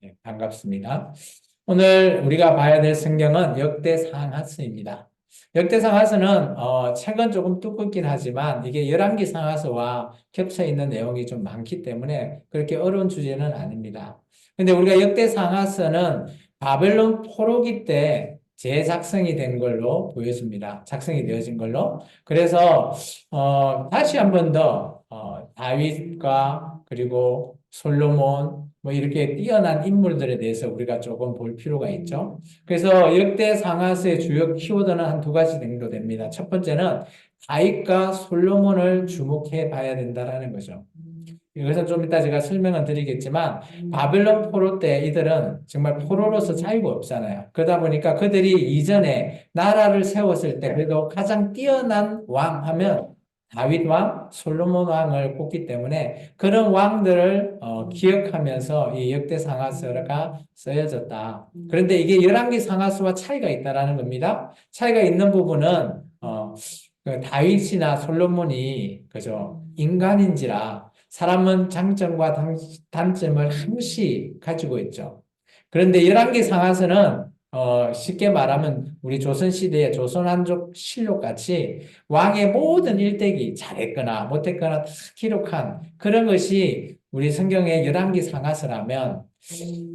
네, 반갑습니다. 오늘 우리가 봐야 될 성경은 역대상하서입니다. 역대상하서는 책은 조금 두껍긴 하지만 이게 열왕기 상하서와 겹쳐 있는 내용이 좀 많기 때문에 그렇게 어려운 주제는 아닙니다. 근데 우리가 역대상하서는 바벨론 포로기 때 재작성이 된 걸로 보여집니다. 작성이 되어진 걸로. 그래서 다시 한번 더 다윗과 그리고 솔로몬 뭐 이렇게 뛰어난 인물들에 대해서 우리가 조금 볼 필요가 있죠. 그래서 역대 상하스의 주요 키워드는 한 두 가지 정도 됩니다. 첫 번째는 다윗과 솔로몬을 주목해 봐야 된다라는 거죠. 이것은 좀 이따 제가 설명을 드리겠지만 바벨론 포로 때 이들은 정말 포로로서 자유가 없잖아요. 그러다 보니까 그들이 이전에 나라를 세웠을 때 그래도 가장 뛰어난 왕 하면 다윗 왕, 솔로몬 왕을 꼽기 때문에 그런 왕들을 기억하면서 이 역대 상하서가 쓰여졌다. 그런데 이게 열왕기 상하서와 차이가 있다라는 겁니다. 차이가 있는 부분은 그 다윗이나 솔로몬이 그죠 인간인지라 사람은 장점과 단점을 항시 가지고 있죠. 그런데 열왕기 상하서는 쉽게 말하면 우리 조선시대의 조선왕족 실록 같이 왕의 모든 일대기 잘했거나 못했거나 다 기록한 그런 것이 우리 성경의 열왕기 상하서라면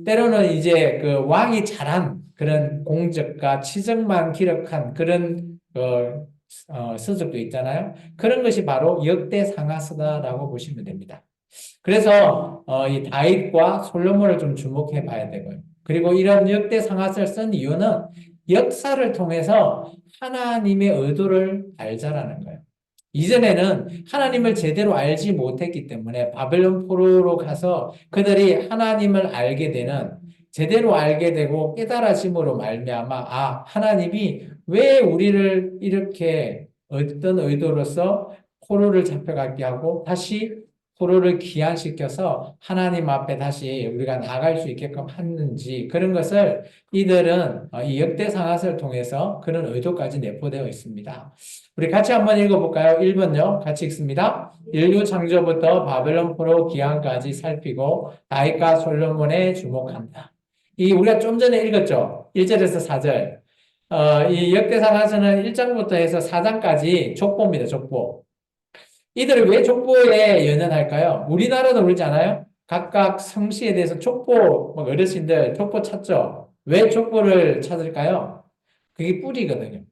때로는 이제 그 왕이 잘한 그런 공적과 치적만 기록한 그런 서적도 있잖아요. 그런 것이 바로 역대 상하서다라고 보시면 됩니다. 그래서 이 다윗과 솔로몬을 좀 주목해 봐야 되고요. 그리고 이런 역대 상하서를 쓴 이유는 역사를 통해서 하나님의 의도를 알자라는 거예요. 이전에는 하나님을 제대로 알지 못했기 때문에 바벨론 포로로 가서 그들이 하나님을 알게 되는 제대로 알게 되고 깨달아짐으로 말미암아 하나님이 왜 우리를 이렇게 어떤 의도로서 포로를 잡혀가게 하고 다시 포로를 귀환시켜서 하나님 앞에 다시 우리가 나갈 수 있게끔 했는지 그런 것을 이들은 이 역대 상하서를 통해서 그런 의도까지 내포되어 있습니다. 우리 같이 한번 읽어볼까요? 1번요. 같이 읽습니다. 인류 창조부터 바벨론 포로 기환까지 살피고 다윗과 솔로몬에 주목한다. 이 우리가 좀 전에 읽었죠? 1절에서 4절. 이 역대상하서는 1장부터 해서 4장까지 족보입니다. 족보. 이들을 왜 족보에 연연할까요? 우리나라도 그러지 않아요? 각각 성씨에 대해서 족보, 막 어르신들 족보 찾죠? 왜 족보를 찾을까요? 그게 뿌리거든요.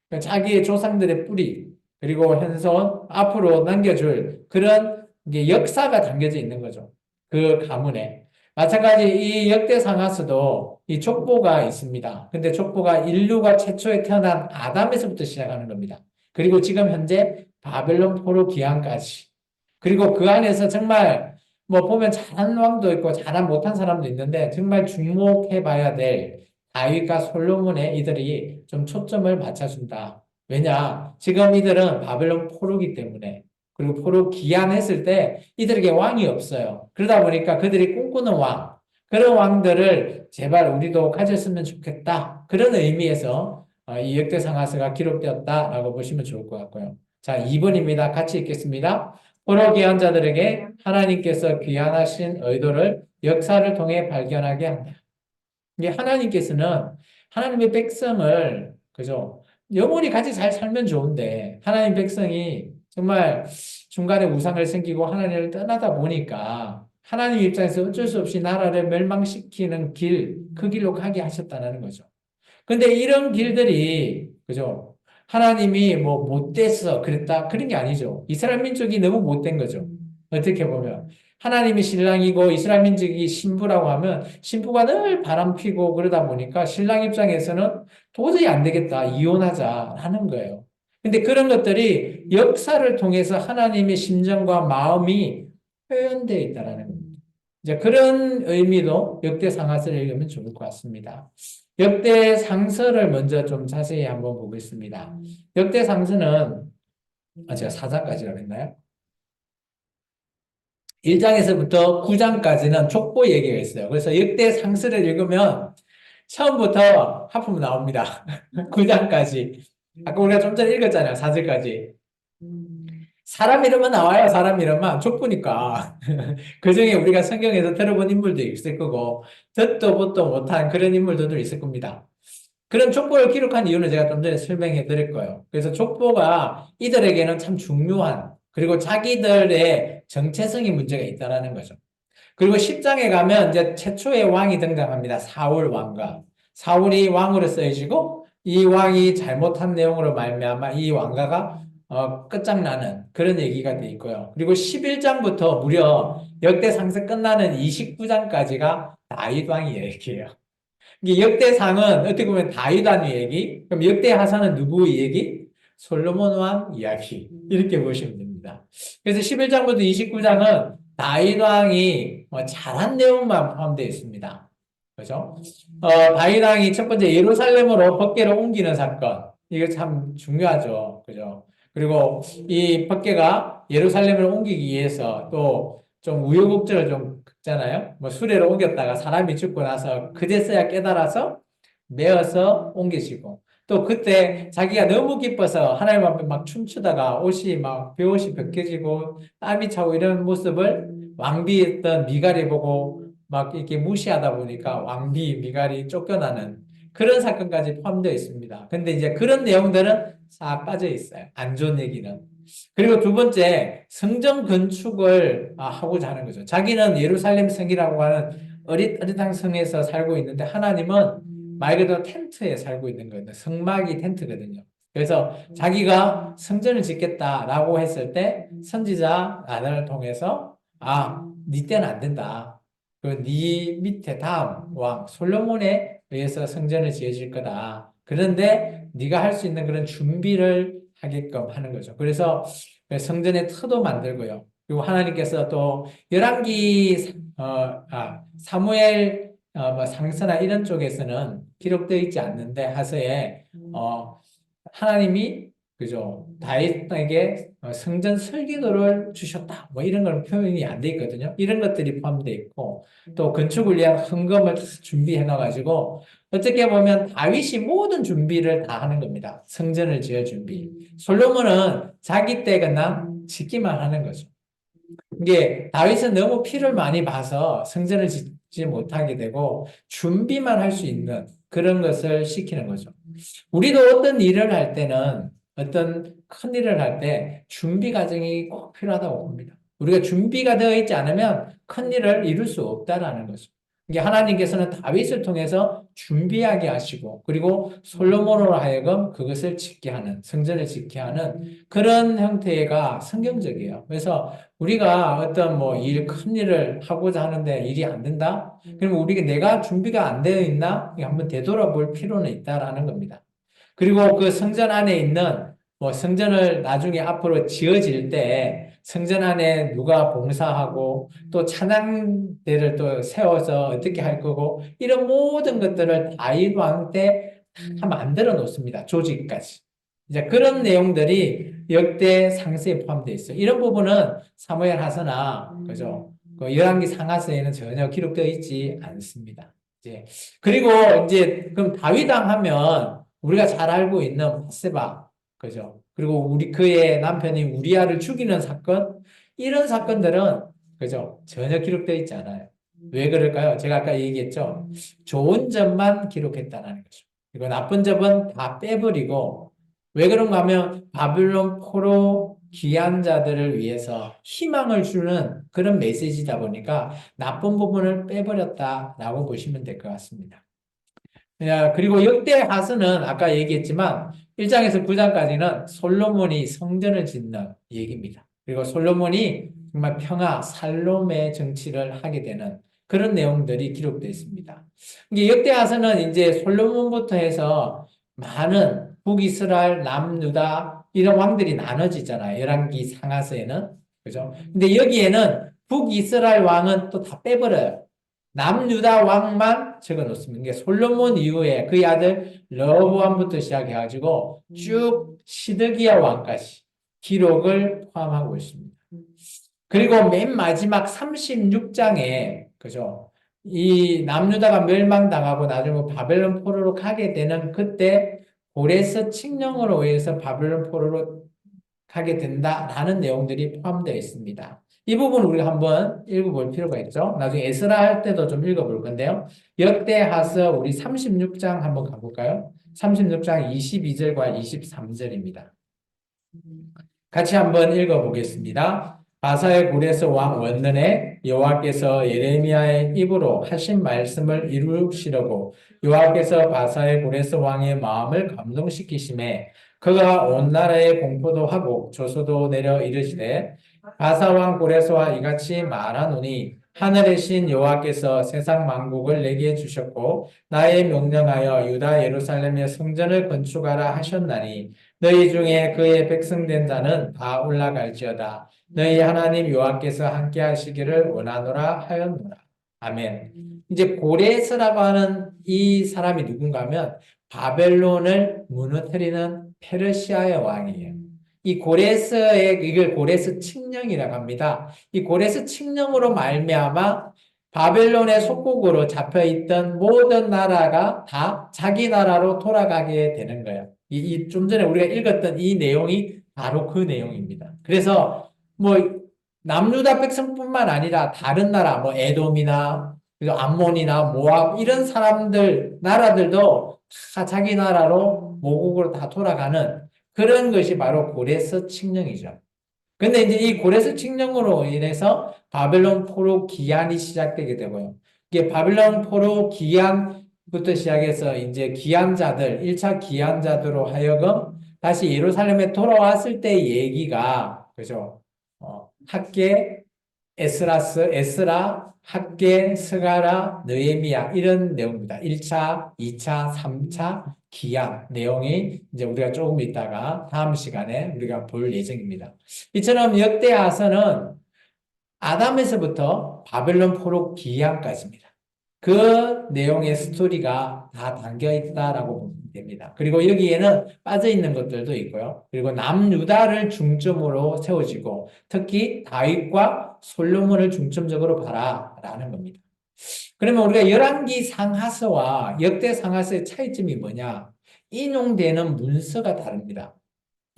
그러니까 자기의 조상들의 뿌리, 그리고 현손 앞으로 남겨줄 그런 이게 역사가 담겨져 있는 거죠. 그 가문에. 마찬가지 이 역대상하서도 이 족보가 있습니다. 근데 족보가 인류가 최초에 태어난 아담에서부터 시작하는 겁니다. 그리고 지금 현재 바벨론 포로 기한까지. 그리고 그 안에서 정말 뭐 보면 잘한 왕도 있고 잘한 못한 사람도 있는데 정말 주목해 봐야 될 다윗과 솔로몬의 이들이 좀 초점을 맞춰준다. 왜냐? 지금 이들은 바벨론 포로기 때문에 그리고 포로 기한했을 때 이들에게 왕이 없어요. 그러다 보니까 그들이 꿈꾸는 왕, 그런 왕들을 제발 우리도 가졌으면 좋겠다. 그런 의미에서 이 역대상하서가 기록되었다라고 보시면 좋을 것 같고요. 자, 2번입니다. 같이 읽겠습니다. 포로 귀한 자들에게 하나님께서 귀환하신 의도를 역사를 통해 발견하게 한다. 이게 하나님께서는 하나님의 백성을 그죠? 영원히 같이 잘 살면 좋은데 하나님 백성이 정말 중간에 우상을 생기고 하나님을 떠나다 보니까 하나님 입장에서 어쩔 수 없이 나라를 멸망시키는 길, 그 길로 가게 하셨다는 거죠. 근데 이런 길들이 그죠? 하나님이 뭐 못돼서 그랬다 그런 게 아니죠. 이스라엘 민족이 너무 못된 거죠. 어떻게 보면 하나님이 신랑이고 이스라엘 민족이 신부라고 하면 신부가 늘 바람 피고 그러다 보니까 신랑 입장에서는 도저히 안 되겠다 이혼하자 하는 거예요. 근데 그런 것들이 역사를 통해서 하나님의 심정과 마음이 표현되어 있다라는 겁니다. 이제 그런 의미도 역대 상하서를 읽으면 좋을 것 같습니다. 역대 상서를 먼저 좀 자세히 한번 보겠습니다. 역대 상서는 제가 4장까지라고 했나요? 1장에서부터 9장까지는 족보 얘기가 있어요. 그래서 역대 상서를 읽으면 처음부터 하품 나옵니다. 9장까지. 아까 우리가 좀 전에 읽었잖아요. 4절까지. 사람 이름은 나와요. 사람 이름만 족보니까. 그중에 우리가 성경에서 들어본 인물도 있을 거고 듣도 보도 못한 그런 인물들도 있을 겁니다. 그런 족보를 기록한 이유는 제가 좀 전에 설명해 드릴 거예요. 그래서 족보가 이들에게는 참 중요한, 그리고 자기들의 정체성이 문제가 있다라는 거죠. 그리고 10장에 가면 이제 최초의 왕이 등장합니다. 사울 왕과. 사울이 왕으로 쓰여지고 이 왕이 잘못한 내용으로 말미암아 이 왕가가 끝장나는 그런 얘기가 돼 있고요. 그리고 11장부터 무려 역대 상세 끝나는 29장까지가 다윗 왕이 얘기예요. 이게 역대상은 어떻게 보면 다윗 왕의 얘기, 그럼 역대하사는 누구의 얘기? 솔로몬 왕 이야기. 이렇게 보시면 됩니다. 그래서 11장부터 29장은 다윗 왕이 잘한 내용만 포함되어 있습니다. 그죠? 다윗 왕이 첫 번째 예루살렘으로 법궤를 옮기는 사건. 이거 참 중요하죠. 그죠? 그리고 이 법궤가 예루살렘을 옮기기 위해서 또 좀 우여곡절을 좀 긁잖아요. 뭐 수레를 옮겼다가 사람이 죽고 나서 그제서야 깨달아서 메어서 옮기시고 또 그때 자기가 너무 기뻐서 하나님 앞에 막 춤추다가 옷이 막 베옷이 벗겨지고 땀이 차고 이런 모습을 왕비였던 미갈이 보고 막 이렇게 무시하다 보니까 왕비 미갈이 쫓겨나는 그런 사건까지 포함되어 있습니다. 근데 이제 그런 내용들은 싹 빠져 있어요. 안 좋은 얘기는. 그리고 두 번째, 성전 건축을 하고자 하는 거죠. 자기는 예루살렘 성이라고 하는 어릿어릿한 성에서 살고 있는데 하나님은 말 그대로 텐트에 살고 있는 거예요. 성막이 텐트거든요. 그래서 자기가 성전을 짓겠다라고 했을 때 선지자 나단을 통해서 네 때는 안 된다. 네 밑에 다음 왕 솔로몬에 의해서 성전을 지어질 거다. 그런데 네가 할 수 있는 그런 준비를 하게끔 하는 거죠. 그래서 성전의 터도 만들고요. 그리고 하나님께서 또 열왕기 사무엘 뭐 상서나 이런 쪽에서는 기록되어 있지 않는데 하서에 하나님이 그죠 다윗에게 성전 설계도를 주셨다 뭐 이런 걸 표현이 안 돼 있거든요. 이런 것들이 포함되어 있고 또 건축을 위한 헌금을 준비해 놔가지고 어떻게 보면 다윗이 모든 준비를 다 하는 겁니다. 성전을 지을 준비. 솔로몬은 자기 때 그냥 짓기만 하는 거죠. 이게 다윗은 너무 피를 많이 봐서 성전을 짓지 못하게 되고 준비만 할 수 있는 그런 것을 시키는 거죠. 우리도 어떤 일을 할 때는 어떤 큰 일을 할 때 준비 과정이 꼭 필요하다고 봅니다. 우리가 준비가 되어 있지 않으면 큰 일을 이룰 수 없다라는 거죠. 이게 하나님께서는 다윗을 통해서 준비하게 하시고 그리고 솔로몬으로 하여금 그것을 짓게 하는 성전을 짓게 하는 그런 형태가 성경적이에요. 그래서 우리가 어떤 뭐 큰 일을 하고자 하는데 일이 안 된다? 그러면 우리가 내가 준비가 안 되어 있나? 한번 되돌아볼 필요는 있다라는 겁니다. 그리고 그 성전 안에 있는 뭐 성전을 나중에 앞으로 지어질 때 성전 안에 누가 봉사하고 또 찬양대를 또 세워서 어떻게 할 거고 이런 모든 것들을 다윗 왕 때 다 만들어 놓습니다. 조직까지. 이제 그런 내용들이 역대 상세에 포함되어 있어요. 이런 부분은 사무엘 하서나 그죠? 그 열왕기 상하서에는 전혀 기록되어 있지 않습니다. 이제 그리고 이제 그럼 다윗 왕 하면 우리가 잘 알고 있는 바세바, 그죠? 그리고 그의 남편이 우리아를 죽이는 사건, 이런 사건들은, 그죠? 전혀 기록되어 있지 않아요. 왜 그럴까요? 제가 아까 얘기했죠. 좋은 점만 기록했다는 거죠. 그리고 나쁜 점은 다 빼버리고, 왜 그런가 하면 바빌론 포로 귀한 자들을 위해서 희망을 주는 그런 메시지다 보니까 나쁜 부분을 빼버렸다라고 보시면 될 것 같습니다. 그리고 역대 하스는 아까 얘기했지만 1장에서 9장까지는 솔로몬이 성전을 짓는 얘기입니다. 그리고 솔로몬이 정말 평화, 살롬의 정치를 하게 되는 그런 내용들이 기록되어 있습니다. 이게 역대 하스는 이제 솔로몬부터 해서 많은 북이스라엘, 남유다 이런 왕들이 나눠지잖아요. 열왕기 상하서에는. 그죠? 근데 여기에는 북이스라엘 왕은 또 다 빼버려요. 남유다 왕만 적어 놓습니다. 이게 솔로몬 이후에 그의 아들 르호보암부터 시작해가지고 쭉 시드기야 왕까지 기록을 포함하고 있습니다. 그리고 맨 마지막 36장에 그죠? 이 남유다가 멸망당하고 나중에 바벨론 포로로 가게 되는 그때 고레스 칙령으로 의해서 바벨론 포로로 하게 된다라는 내용들이 포함되어 있습니다. 이 부분 우리가 한번 읽어볼 필요가 있죠. 나중에 에스라 할 때도 좀 읽어볼 건데요. 역대하서 우리 36장 한번 가볼까요? 36장 22절과 23절입니다. 같이 한번 읽어보겠습니다. 바사의 굴에서 왕 원년에 여호와께서 예레미야의 입으로 하신 말씀을 이루시려고 여호와께서 바사의 굴에서 왕의 마음을 감동시키심에 그가 온 나라에 공포도 하고 조소도 내려 이르시되 바사 왕 굴에서와 이같이 말하노니 하늘의 신 여호와께서 세상 만국을 내게 주셨고 나의 명령하여 유다 예루살렘의 성전을 건축하라 하셨나니 너희 중에 그의 백성된 자는 다 올라갈지어다. 너희 하나님 여호와께서 함께 하시기를 원하노라 하였노라. 아멘. 이제 고레스라고 하는 이 사람이 누군가 하면 바벨론을 무너뜨리는 페르시아의 왕이에요. 이 고레스의 이걸 고레스 칙령이라고 합니다. 이 고레스 칙령으로 말미암아 바벨론의 속국으로 잡혀 있던 모든 나라가 다 자기 나라로 돌아가게 되는 거예요. 좀 전에 우리가 읽었던 이 내용이 바로 그 내용입니다. 그래서 뭐 남유다 백성뿐만 아니라 다른 나라, 뭐 에돔이나 그리고 암몬이나 모압 이런 사람들 나라들도 다 자기 나라로 모국으로 다 돌아가는 그런 것이 바로 고레스 칙령이죠. 근데 이제 이 고레스 칙령으로 인해서 바벨론 포로 기한이 시작되게 되고요. 이게 바벨론 포로 기한부터 시작해서 이제 기한자들, 1차 기한자들로 하여금 다시 예루살렘에 돌아왔을 때 얘기가, 그죠? 학계, 에스라, 학계, 스가랴, 느헤미야 이런 내용입니다. 1차, 2차, 3차 기한 내용이 이제 우리가 조금 있다가 다음 시간에 우리가 볼 예정입니다. 이처럼 역대하서는 아담에서부터 바벨론 포로 기한까지입니다. 그 내용의 스토리가 다 담겨 있다라고 보면 됩니다. 그리고 여기에는 빠져 있는 것들도 있고요. 그리고 남유다를 중점으로 세워지고 특히 다윗과 솔로몬을 중점적으로 봐라라는 겁니다. 그러면 우리가 열왕기 상하서와 역대 상하서의 차이점이 뭐냐? 인용되는 문서가 다릅니다.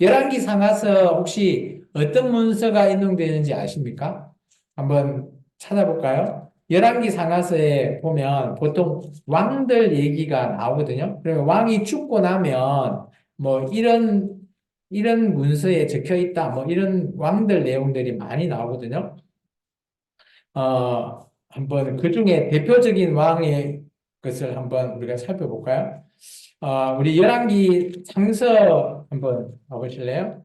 열왕기 상하서 혹시 어떤 문서가 인용되는지 아십니까? 한번 찾아볼까요? 열왕기 상하서에 보면 보통 왕들 얘기가 나오거든요. 그러면 왕이 죽고 나면 뭐 이런 문서에 적혀 있다. 뭐 이런 왕들 내용들이 많이 나오거든요. 한번 그 중에 대표적인 왕의 것을 한번 우리가 살펴볼까요? 우리 열왕기 상서 한번 가보실래요?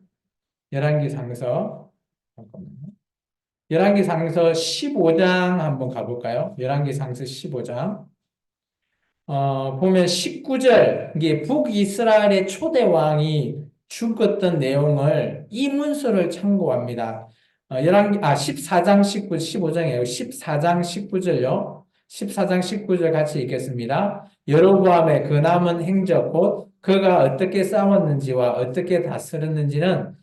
열왕기 상서 잠깐만요. 열왕기 상서 15장 한번 가볼까요? 열왕기 상서 15장 보면 19절 이게 북이스라엘의 초대 왕이 죽었던 내용을 이 문서를 참고합니다. 14장 19, 15장이에요. 14장 19절요. 14장 19절 같이 읽겠습니다. 여로보암의 그 남은 행적 곧 그가 어떻게 싸웠는지와 어떻게 다스렸는지는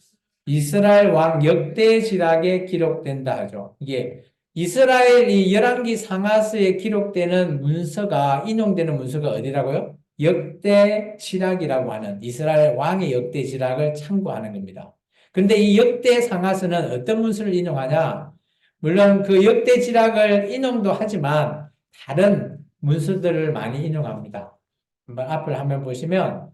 이스라엘 왕 역대지락에 기록된다 하죠. 이게 이스라엘이 열왕기 상하서에 기록되는 문서가 인용되는 문서가 어디라고요? 역대지락이라고 하는 이스라엘 왕의 역대지락을 참고하는 겁니다. 근데 이 역대상하서는 어떤 문서를 인용하냐? 물론 그 역대지락을 인용도 하지만 다른 문서들을 많이 인용합니다. 한번 앞을 한번 보시면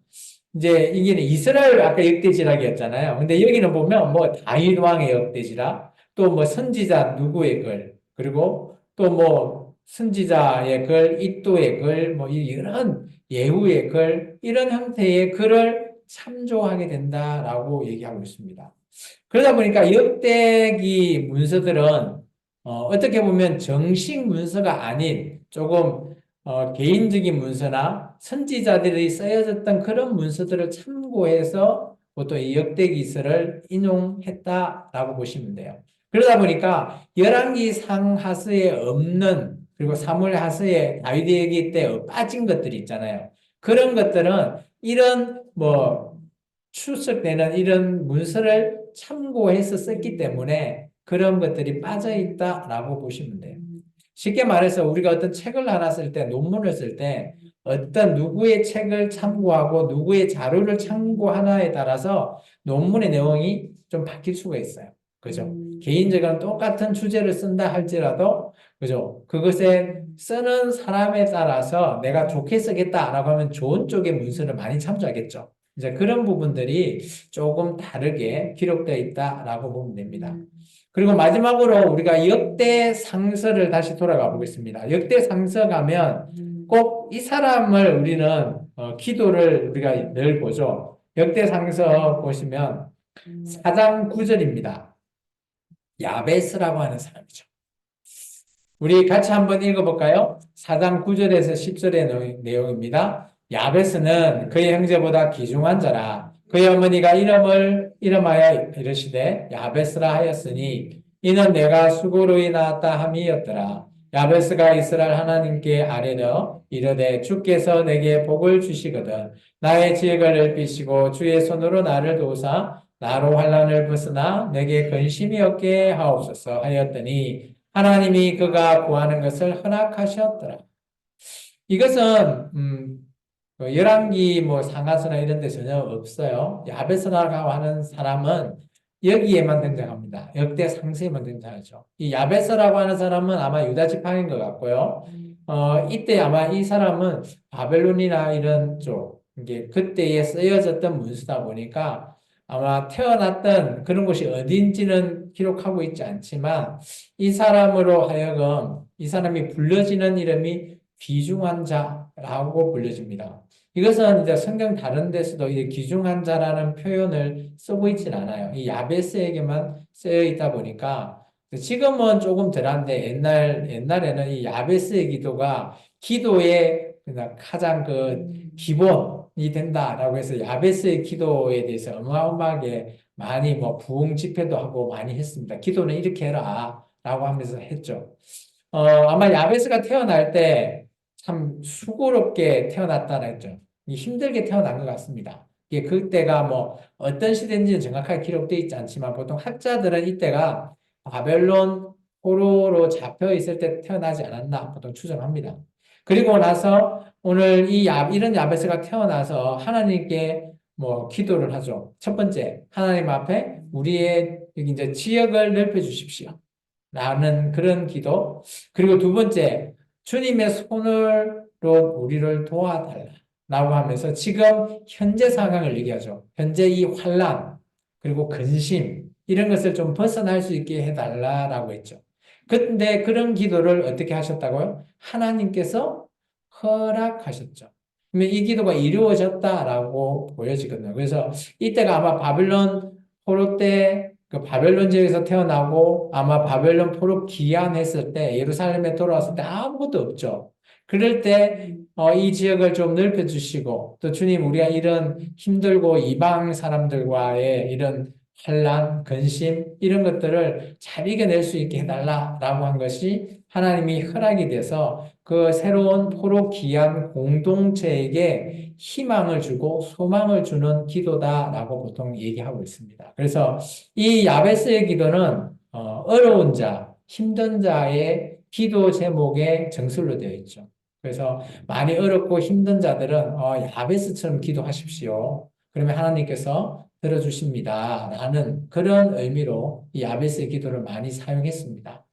이제 이게 이스라엘 아까 역대지락이었잖아요. 근데 여기는 보면 뭐 다윗 왕의 역대지락, 또 뭐 선지자 누구의 글, 그리고 또 뭐 선지자의 글, 이또의 글, 뭐 이런 예후의 글, 이런 형태의 글을 참조하게 된다라고 얘기하고 있습니다. 그러다 보니까 역대기 문서들은 어떻게 보면 정식 문서가 아닌 조금 개인적인 문서나 선지자들이 쓰여졌던 그런 문서들을 참고해서 보통 이 역대기서를 인용했다라고 보시면 돼요. 그러다 보니까 열왕기 상하서에 없는 그리고 사무엘하서에 다윗 얘기 때 빠진 것들이 있잖아요. 그런 것들은 이런 뭐 출석되는 이런 문서를 참고해서 썼기 때문에 그런 것들이 빠져 있다라고 보시면 돼요. 쉽게 말해서 우리가 어떤 책을 하나 쓸 때, 논문을 쓸 때 어떤 누구의 책을 참고하고 누구의 자료를 참고하나에 따라서 논문의 내용이 좀 바뀔 수가 있어요. 그죠? 개인적으로 똑같은 주제를 쓴다 할지라도, 그죠? 그것에 쓰는 사람에 따라서 내가 좋게 쓰겠다라고 하면 좋은 쪽의 문서를 많이 참조하겠죠. 이제 그런 부분들이 조금 다르게 기록되어 있다라고 보면 됩니다. 그리고 마지막으로 우리가 역대 상서를 다시 돌아가 보겠습니다. 역대 상서 가면 꼭 이 사람을 우리는 기도를 우리가 늘 보죠. 역대 상서 보시면 4장 9절입니다. 야베스라고 하는 사람이죠. 우리 같이 한번 읽어볼까요? 4장 9절에서 10절의 내용입니다. 야베스는 그의 형제보다 귀중한 자라. 그의 어머니가 이름하여 이르시되 야베스라 하였으니 이는 내가 수고로 낳았다 함이었더라. 야베스가 이스라엘 하나님께 아뢰려 이르되 주께서 내게 복을 주시거든 나의 지혜를 넓히시고 주의 손으로 나를 도우사 나로 환난을 벗으나 내게 근심이 없게 하옵소서 하였더니 하나님이 그가 구하는 것을 허락하셨더라. 이것은 그 열왕기 뭐 상하서나 이런 데 전혀 없어요. 야베스라고 하는 사람은 여기에만 등장합니다. 역대 상세에만 등장하죠. 이 야베스라고 하는 사람은 아마 유다 지파인 것 같고요. 이때 아마 이 사람은 바벨론이나 이런 쪽, 이게 그때에 쓰여졌던 문서다 보니까 아마 태어났던 그런 곳이 어딘지는 기록하고 있지 않지만 이 사람으로 하여금 이 사람이 불려지는 이름이 귀중한 자라고 불려집니다. 이것은 이제 성경 다른 데서도 이 귀중한 자라는 표현을 쓰고 있진 않아요. 이 야베스에게만 쓰여 있다 보니까 지금은 조금 덜한데 옛날에는 이 야베스의 기도가 기도의 그냥 가장 그 기본이 된다라고 해서 야베스의 기도에 대해서 어마어마하게 많이 뭐 부흥 집회도 하고 많이 했습니다. 기도는 이렇게 해라 라고 하면서 했죠. 아마 야베스가 태어날 때 참 수고롭게 태어났다라 했죠. 힘들게 태어난 것 같습니다. 이게 그때가 뭐 어떤 시대인지는 정확하게 기록되어 있지 않지만 보통 학자들은 이때가 바벨론 포로로 잡혀 있을 때 태어나지 않았나 보통 추정합니다. 그리고 나서 오늘 이런 야베스가 태어나서 하나님께 뭐 기도를 하죠. 첫 번째, 하나님 앞에 우리의 여기 이제 지역을 넓혀 주십시오. 라는 그런 기도. 그리고 두 번째, 주님의 손으로 우리를 도와달라. 라고 하면서 지금 현재 상황을 얘기하죠. 현재 이 환란, 그리고 근심, 이런 것을 좀 벗어날 수 있게 해달라라고 했죠. 근데 그런 기도를 어떻게 하셨다고요? 하나님께서 허락하셨죠. 그러면 이 기도가 이루어졌다라고 보여지거든요. 그래서 이때가 아마 바빌론 포로 때 그 바벨론 지역에서 태어나고 아마 바벨론 포로 귀환했을 때 예루살렘에 돌아왔을 때 아무것도 없죠. 그럴 때 이 지역을 좀 넓혀주시고 또 주님 우리가 이런 힘들고 이방 사람들과의 이런 환란, 근심 이런 것들을 잘 이겨낼 수 있게 해달라라고 한 것이 하나님이 허락이 돼서 그 새로운 포로 귀한 공동체에게 희망을 주고 소망을 주는 기도다라고 보통 얘기하고 있습니다. 그래서 이 야베스의 기도는 어려운 자, 힘든 자의 기도 제목에 정술로 되어 있죠. 그래서 많이 어렵고 힘든 자들은 야베스처럼 기도하십시오. 그러면 하나님께서 들어주십니다. 라는 그런 의미로 이 야베스의 기도를 많이 사용했습니다.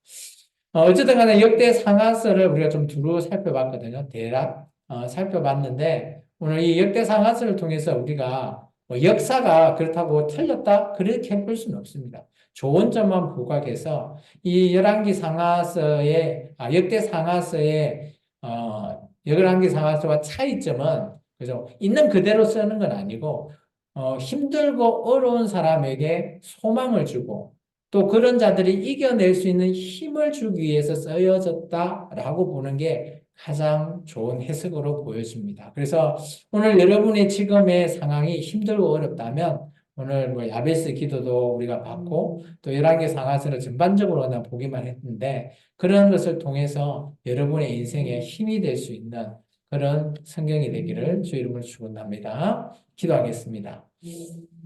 어쨌든 간에 역대 상하서를 우리가 좀 두루 살펴봤거든요. 대략 살펴봤는데 오늘 이 역대 상하서를 통해서 우리가 뭐 역사가 그렇다고 틀렸다? 그렇게 볼 수는 없습니다. 좋은 점만 부각해서 이 역대 상하서의 열왕기 상하서와 차이점은 그죠? 있는 그대로 쓰는 건 아니고 힘들고 어려운 사람에게 소망을 주고 또 그런 자들이 이겨낼 수 있는 힘을 주기 위해서 쓰여졌다라고 보는 게 가장 좋은 해석으로 보여집니다. 그래서 오늘 여러분의 지금의 상황이 힘들고 어렵다면 오늘 뭐 야베스 기도도 우리가 받고 또 열왕기 상하서를 전반적으로 그냥 보기만 했는데 그런 것을 통해서 여러분의 인생에 힘이 될 수 있는 그런 성경이 되기를 주 이름으로 축원합니다. 기도하겠습니다.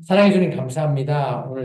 사랑해 주님 감사합니다. 오늘